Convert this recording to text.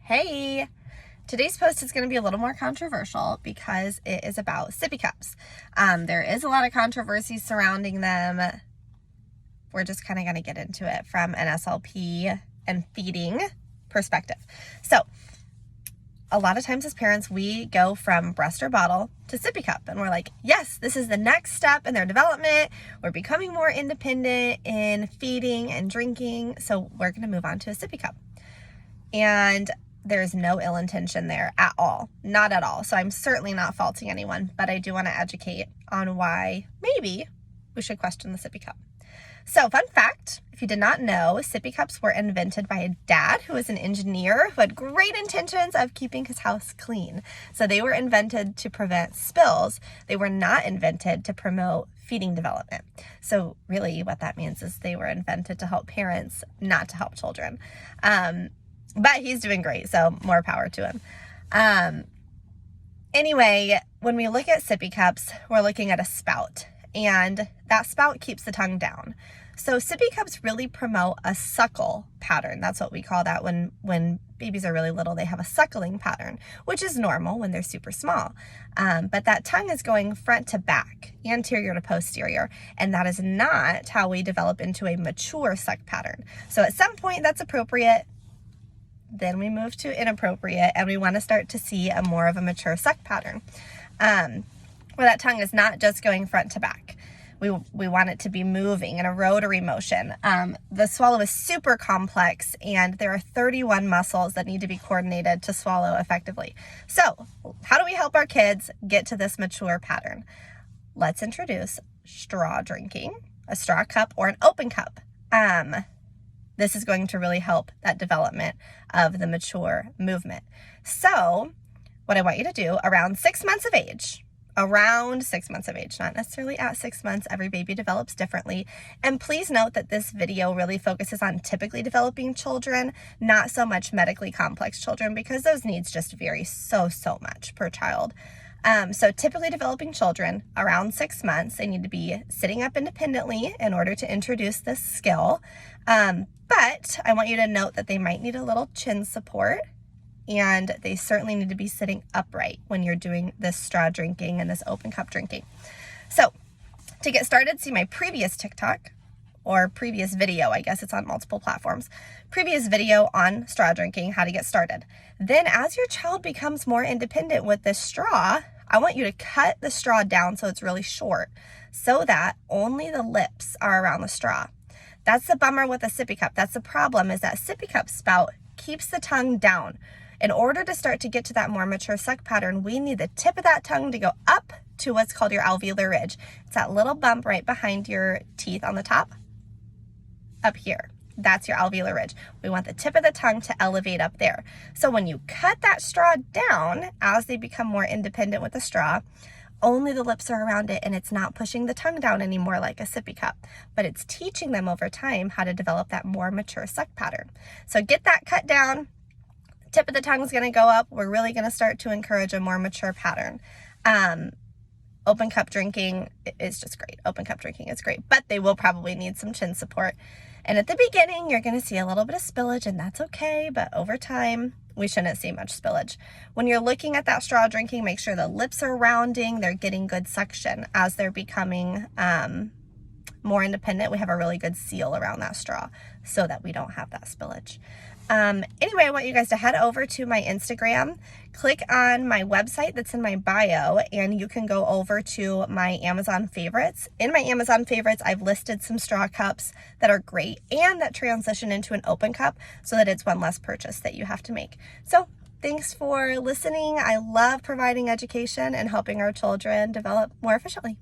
Hey! Today's post is going to be a little more controversial because it is about sippy cups. There is a lot of controversy surrounding them. We're just kind of going to get into it from an SLP and feeding perspective. So, a lot of times as parents, we go from breast or bottle to sippy cup, and we're like, yes, this is the next step in their development. We're becoming more independent in feeding and drinking, so we're going to move on to a sippy cup. And there's no ill intention there at all, not at all. So I'm certainly not faulting anyone, but I do want to educate on why maybe we should question the sippy cup. So fun fact, if you did not know, sippy cups were invented by a dad who was an engineer who had great intentions of keeping his house clean. So they were invented to prevent spills. They were not invented to promote feeding development. So really what that means is they were invented to help parents, not to help children. But he's doing great, so more power to him. Anyway, when we look at sippy cups, we're looking at a spout, and that spout keeps the tongue down. So sippy cups really promote a suckle pattern. That's what we call that when babies are really little. They have a suckling pattern, which is normal when they're super small. But that tongue is going front to back, anterior to posterior, and that is not how we develop into a mature suck pattern. So at some point that's appropriate. Then we move to inappropriate, and we want to start to see a more of a mature suck pattern, where that tongue is not just going front to back. We want it to be moving in a rotary motion. The swallow is super complex, and there are 31 muscles that need to be coordinated to swallow effectively. So how do we help our kids get to this mature pattern? Let's introduce straw drinking, a straw cup or an open cup. This is going to really help that development of the mature movement. So what I want you to do around 6 months of age, not necessarily at 6 months, every baby develops differently. And please note that this video really focuses on typically developing children, not so much medically complex children, because those needs just vary so much per child. So typically developing children around 6 months, they need to be sitting up independently in order to introduce this skill. But I want you to note that they might need a little chin support, and they certainly need to be sitting upright when you're doing this straw drinking and this open cup drinking. So to get started, see my previous TikTok or previous video, I guess it's on multiple platforms, previous video on straw drinking, how to get started. Then as your child becomes more independent with this straw, I want you to cut the straw down so it's really short so that only the lips are around the straw. That's the bummer with a sippy cup. That's the problem, is that sippy cup spout keeps the tongue down. In order to start to get to that more mature suck pattern, we need the tip of that tongue to go up to what's called your alveolar ridge. It's that little bump right behind your teeth on the top, up here. That's your alveolar ridge. We want the tip of the tongue to elevate up there. So when you cut that straw down, as they become more independent with the straw, only the lips are around it, and it's not pushing the tongue down anymore like a sippy cup, but it's teaching them over time how to develop that more mature suck pattern. So get that cut down. The tip of the tongue is going to go up. We're really going to start to encourage a more mature pattern. Open cup drinking is just great. Open cup drinking is great, but they will probably need some chin support. And at the beginning, you're going to see a little bit of spillage, and that's okay, but over time, we shouldn't see much spillage. When you're looking at that straw drinking, make sure the lips are rounding, they're getting good suction. As they're becoming more independent, we have a really good seal around that straw so that we don't have that spillage. Anyway, I want you guys to head over to my Instagram, click on my website that's in my bio, and you can go over to my Amazon favorites. In my Amazon favorites, I've listed some straw cups that are great and that transition into an open cup so that it's one less purchase that you have to make. So thanks for listening. I love providing education and helping our children develop more efficiently.